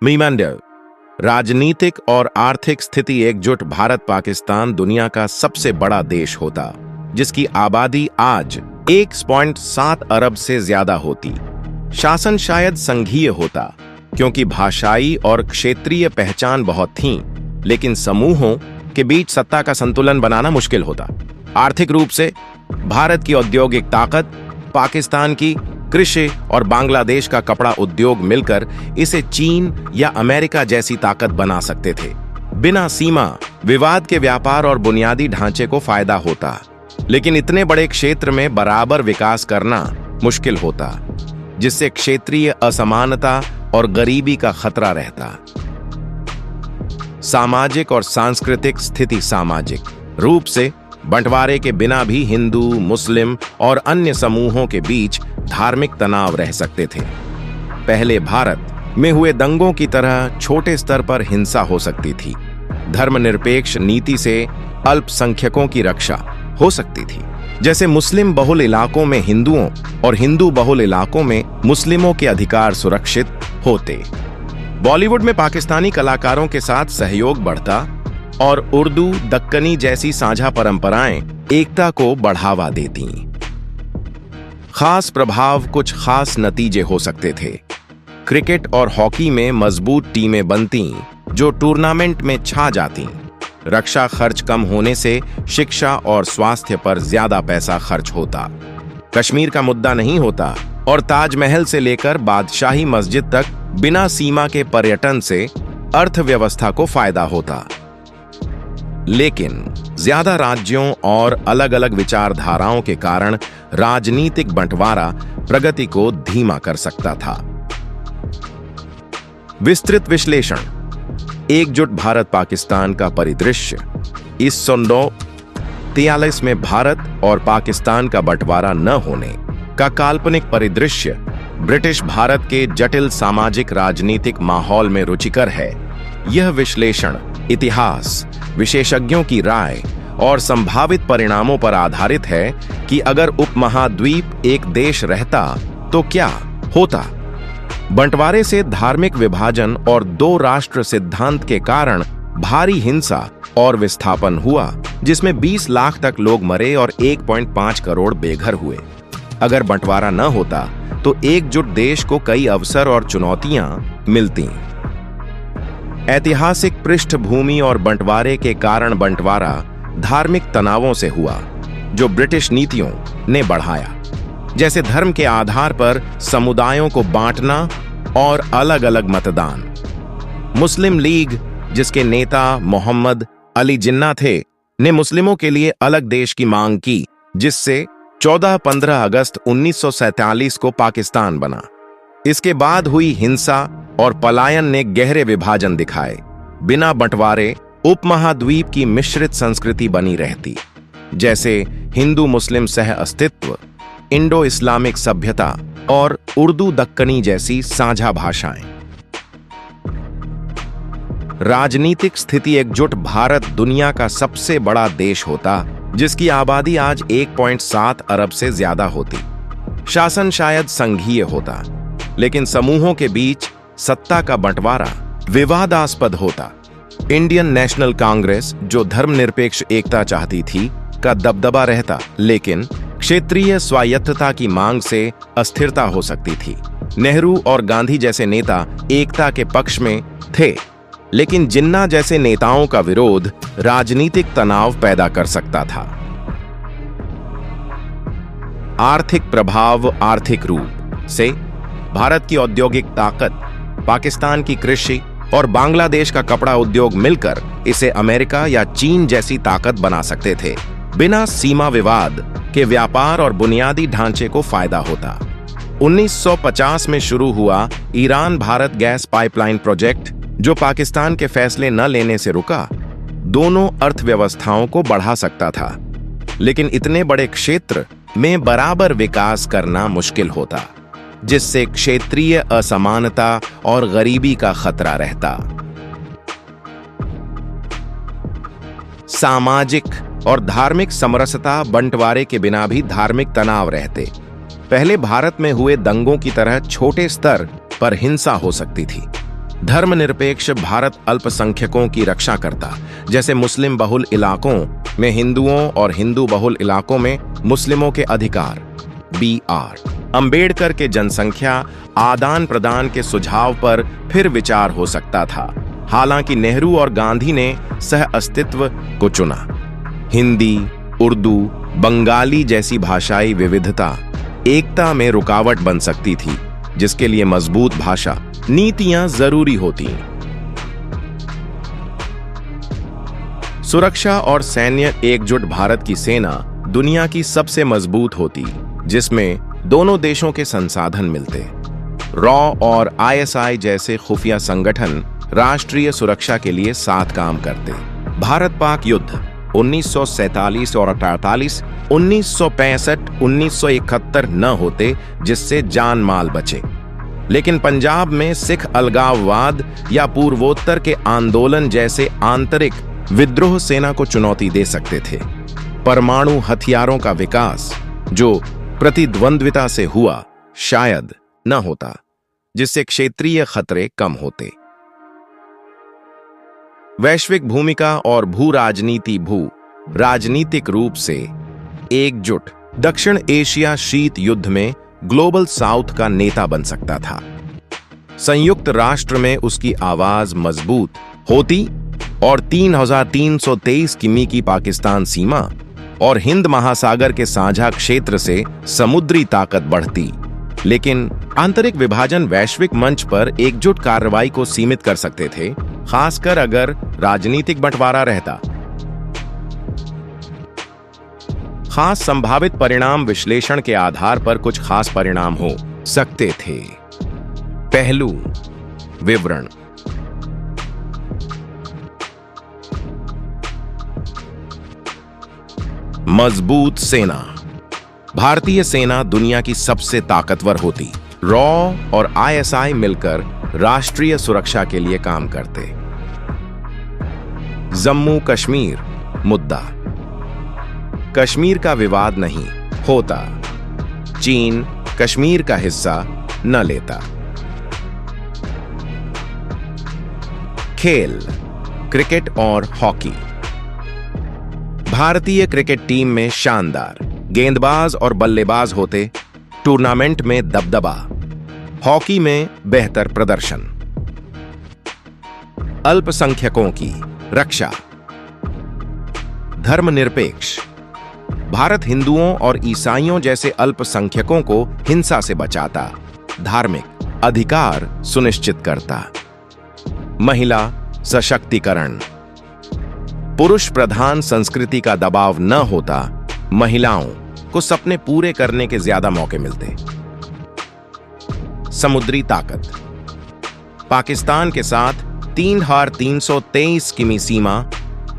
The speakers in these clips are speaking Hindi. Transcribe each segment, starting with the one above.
मीमांडव। राजनीतिक और आर्थिक स्थिति एकजुट भारत पाकिस्तान दुनिया का सबसे बड़ा देश होता, जिसकी आबादी आज 1.7 अरब से ज्यादा होती। शासन शायद संघीय होता, क्योंकि भाषाई और क्षेत्रीय पहचान बहुत थीं, लेकिन समूहों के बीच सत्ता का संतुलन बनाना मुश्किल होता। आर्थिक रूप से भारत की औद्योगिक ताकत, पाकिस्तान की कृषि और बांग्लादेश का कपड़ा उद्योग मिलकर इसे चीन या अमेरिका जैसी ताकत बना सकते थे। बिना सीमा विवाद के व्यापार और बुनियादी ढांचे को फायदा होता, लेकिन इतने बड़े क्षेत्र में बराबर विकास करना मुश्किल होता, जिससे क्षेत्रीय असमानता और गरीबी का खतरा रहता। सामाजिक और सांस्कृतिक स्थिति। सामाजिक रूप से बंटवारे के बिना भी हिंदू, मुस्लिम और अन्य समूहों के बीच धार्मिक तनाव रह सकते थे। पहले भारत में हुए दंगों की तरह छोटे स्तर पर हिंसा हो सकती थी। धर्मनिरपेक्ष नीति से अल्पसंख्यकों की रक्षा हो सकती थी, जैसे मुस्लिम बहुल इलाकों में हिंदुओं और हिंदू बहुल इलाकों में मुस्लिमों के अधिकार सुरक्षित होते। बॉलीवुड में पाकिस्तानी कलाकारों के साथ सहयोग बढ़ता और उर्दू, दक्कनी जैसी साझा परंपराएं एकता को बढ़ावा देती। खास प्रभाव, कुछ खास नतीजे हो सकते थे। क्रिकेट और हॉकी में मजबूत टीमें बनती जो टूर्नामेंट में छा जाती। रक्षा खर्च कम होने से शिक्षा और स्वास्थ्य पर ज्यादा पैसा खर्च होता। कश्मीर का मुद्दा नहीं होता और ताजमहल से लेकर बादशाही मस्जिद तक बिना सीमा के पर्यटन से अर्थव्यवस्था को फायदा होता। लेकिन ज्यादा राज्यों और अलग अलग विचारधाराओं के कारण राजनीतिक बंटवारा प्रगति को धीमा कर सकता था। विस्तृत विश्लेषण। एकजुट भारत पाकिस्तान का परिदृश्य। 1943 में भारत और पाकिस्तान का बंटवारा न होने का काल्पनिक परिदृश्य ब्रिटिश भारत के जटिल सामाजिक राजनीतिक माहौल में रुचिकर है। यह विश्लेषण इतिहास, विशेषज्ञों की राय और संभावित परिणामों पर आधारित है कि अगर उपमहाद्वीप एक देश रहता तो क्या होता। बंटवारे से धार्मिक विभाजन और दो राष्ट्र सिद्धांत के कारण भारी हिंसा और विस्थापन हुआ, जिसमें 20 लाख तक लोग मरे और 1.5 करोड़ बेघर हुए। अगर बंटवारा न होता तो एकजुट देश को कई अवसर और चुनौतियां मिलती। ऐतिहासिक पृष्ठभूमि और बंटवारे के कारण बंटवारा धार्मिक तनावों से हुआ, जो ब्रिटिश नीतियों ने बढ़ाया, जैसे धर्म के आधार पर समुदायों को बांटना और अलग अलग मतदान। मुस्लिम लीग, जिसके नेता मोहम्मद अली जिन्ना थे, ने मुस्लिमों के लिए अलग देश की मांग की, जिससे 14-15 अगस्त 1947 को पाकिस्तान बना। इसके बाद हुई हिंसा और पलायन ने गहरे विभाजन दिखाए। बिना बंटवारे उपमहाद्वीप की मिश्रित संस्कृति बनी रहती, जैसे हिंदू मुस्लिम सह अस्तित्व, इंडो इस्लामिक सभ्यता और उर्दू दक्कनी जैसी साझा भाषाएं। राजनीतिक स्थिति। एकजुट भारत दुनिया का सबसे बड़ा देश होता, जिसकी आबादी आज 1.7 अरब से ज्यादा होती। शासन शायद संघीय होता, लेकिन समूहों के बीच सत्ता का बंटवारा विवादास्पद होता। इंडियन नेशनल कांग्रेस, जो धर्मनिरपेक्ष एकता चाहती थी, का दबदबा रहता, लेकिन क्षेत्रीय स्वायत्तता की मांग से अस्थिरता हो सकती थी। नेहरू और गांधी जैसे नेता एकता के पक्ष में थे, लेकिन जिन्ना जैसे नेताओं का विरोध राजनीतिक तनाव पैदा कर सकता था। आर्थिक प्रभाव। आर्थिक रूप से भारत की औद्योगिक ताकत, पाकिस्तान की कृषि और बांग्लादेश का कपड़ा उद्योग मिलकर इसे अमेरिका या चीन जैसी ताकत बना सकते थे। बिना सीमा विवाद के व्यापार और बुनियादी ढांचे को फायदा होता। 1950 में शुरू हुआ Iran Bharat gas pipeline project, जो पाकिस्तान के फैसले न लेने से रुका, दोनों अर्थव्यवस्थाओं को बढ़ा सकता था, लेकिन इतने बड़े क्षेत्र में बराबर विकास करना मुश्किल होता, जिससे क्षेत्रीय असमानता और गरीबी का खतरा रहता। सामाजिक और धार्मिक समरसता। बंटवारे के बिना भी धार्मिक तनाव रहते। पहले भारत में हुए दंगों की तरह छोटे स्तर पर हिंसा हो सकती थी, धर्मनिरपेक्ष भारत अल्पसंख्यकों की रक्षा करता, जैसे मुस्लिम बहुल इलाकों में हिंदुओं और हिंदू बहुल इलाकों में मुस्लिमों के अधिकार। BR अंबेडकर के जनसंख्या आदान प्रदान के सुझाव पर फिर विचार हो सकता था, हालांकि नेहरू और गांधी ने सह अस्तित्व को चुना। हिंदी, उर्दू, बंगाली जैसी भाषाई विविधता एकता में रुकावट बन सकती थी, जिसके लिए मजबूत भाषा नीतियां जरूरी होती। सुरक्षा और सैन्य एकजुट भारत की सेना दुनिया की सबसे मजबूत होती, जिसमें दोनों देशों के संसाधन मिलते। रॉ और ISI जैसे खुफिया संगठन राष्ट्रीय सुरक्षा के लिए साथ काम करते। भारत पाक युद्ध 1947 और 48, 1965, 1971 न होते, जिससे जान माल बचे, लेकिन पंजाब में सिख अलगाववाद या पूर्वोत्तर के आंदोलन जैसे आंतरिक विद्रोह सेना को चुनौती दे सकते थे। परमाणु हथियारों का विकास जो प्रतिद्वंद्विता से हुआ शायद न होता, जिससे क्षेत्रीय खतरे कम होते। वैश्विक भूमिका और भू राजनीतिक रूप से एकजुट दक्षिण एशिया शीत युद्ध में ग्लोबल साउथ का नेता बन सकता था। संयुक्त राष्ट्र में उसकी आवाज मजबूत होती और 3323 किमी की पाकिस्तान सीमा और हिंद महासागर के साझा क्षेत्र से समुद्री ताकत बढ़ती। लेकिन आंतरिक विभाजन वैश्विक मंच पर एकजुट कार्रवाई को सीमित कर सकते थे, खासकर अगर राजनीतिक बंटवारा रहता। खास संभावित परिणाम विश्लेषण के आधार पर कुछ खास परिणाम हो सकते थे। पहलू विवरण। मजबूत सेना। भारतीय सेना दुनिया की सबसे ताकतवर होती। रॉ और ISI मिलकर राष्ट्रीय सुरक्षा के लिए काम करते। जम्मू कश्मीर मुद्दा। कश्मीर का विवाद नहीं होता, चीन कश्मीर का हिस्सा न लेता। खेल, क्रिकेट और हॉकी। भारतीय क्रिकेट टीम में शानदार गेंदबाज और बल्लेबाज होते, टूर्नामेंट में दबदबा, हॉकी में बेहतर प्रदर्शन। अल्पसंख्यकों की रक्षा। धर्मनिरपेक्ष। भारत हिंदुओं और ईसाइयों जैसे अल्पसंख्यकों को हिंसा से बचाता, धार्मिक अधिकार सुनिश्चित करता। महिला सशक्तिकरण। पुरुष प्रधान संस्कृति का दबाव न होता, महिलाओं को सपने पूरे करने के ज्यादा मौके मिलते। समुद्री ताकत। पाकिस्तान के साथ 3323 किमी सीमा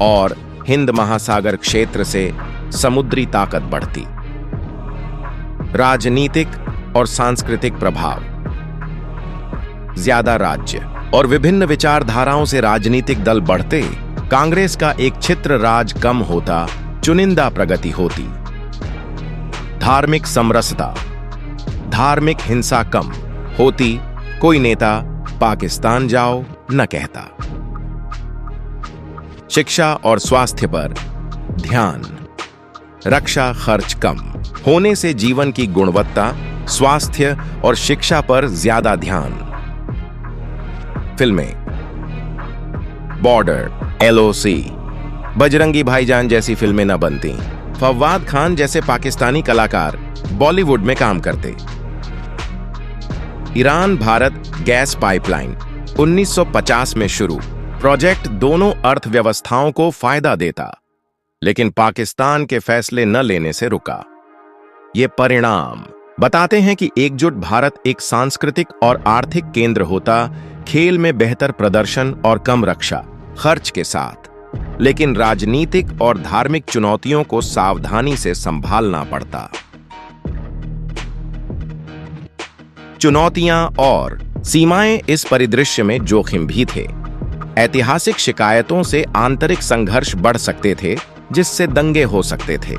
और हिंद महासागर क्षेत्र से समुद्री ताकत बढ़ती। राजनीतिक और सांस्कृतिक प्रभाव। ज्यादा राज्य और विभिन्न विचारधाराओं से राजनीतिक दल बढ़ते, कांग्रेस का एक छित्र राज कम होता, चुनिंदा प्रगति होती। धार्मिक समरसता। धार्मिक हिंसा कम होती, कोई नेता पाकिस्तान जाओ न कहता। शिक्षा और स्वास्थ्य पर ध्यान। रक्षा खर्च कम होने से जीवन की गुणवत्ता, स्वास्थ्य और शिक्षा पर ज्यादा ध्यान। फिल्में। बॉर्डर, LOC, बजरंगी भाईजान जैसी फिल्में न बनती। फवाद खान जैसे पाकिस्तानी कलाकार बॉलीवुड में काम करते। ईरान भारत गैस पाइपलाइन 1950 में शुरू। प्रोजेक्ट दोनों अर्थव्यवस्थाओं को फायदा देता, लेकिन पाकिस्तान के फैसले न लेने से रुका। ये परिणाम बताते हैं कि एकजुट भारत एक सांस्कृतिक और आर्थिक केंद्र होता, खेल में बेहतर प्रदर्शन और कम रक्षा खर्च के साथ, लेकिन राजनीतिक और धार्मिक चुनौतियों को सावधानी से संभालना पड़ता। चुनौतियां और सीमाएं। इस परिदृश्य में जोखिम भी थे। ऐतिहासिक शिकायतों से आंतरिक संघर्ष बढ़ सकते थे, जिससे दंगे हो सकते थे।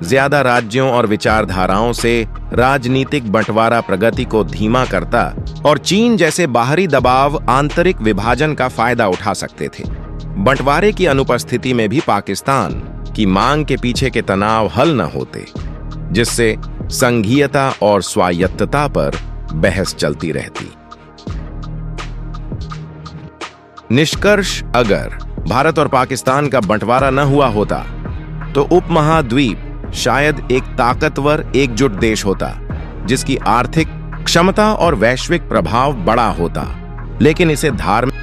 ज्यादा राज्यों और विचारधाराओं से राजनीतिक बंटवारा प्रगति को धीमा करता और चीन जैसे बाहरी दबाव आंतरिक विभाजन का फायदा उठा सकते थे। बंटवारे की अनुपस्थिति में भी पाकिस्तान की मांग के पीछे के तनाव हल न होते, जिससे संघीयता और स्वायत्तता पर बहस चलती रहती। निष्कर्ष, अगर भारत और पाकिस्तान का बंटवारा न हुआ होता तो उपमहाद्वीप शायद एक ताकतवर एकजुट देश होता, जिसकी आर्थिक क्षमता और वैश्विक प्रभाव बड़ा होता, लेकिन इसे धार्मिक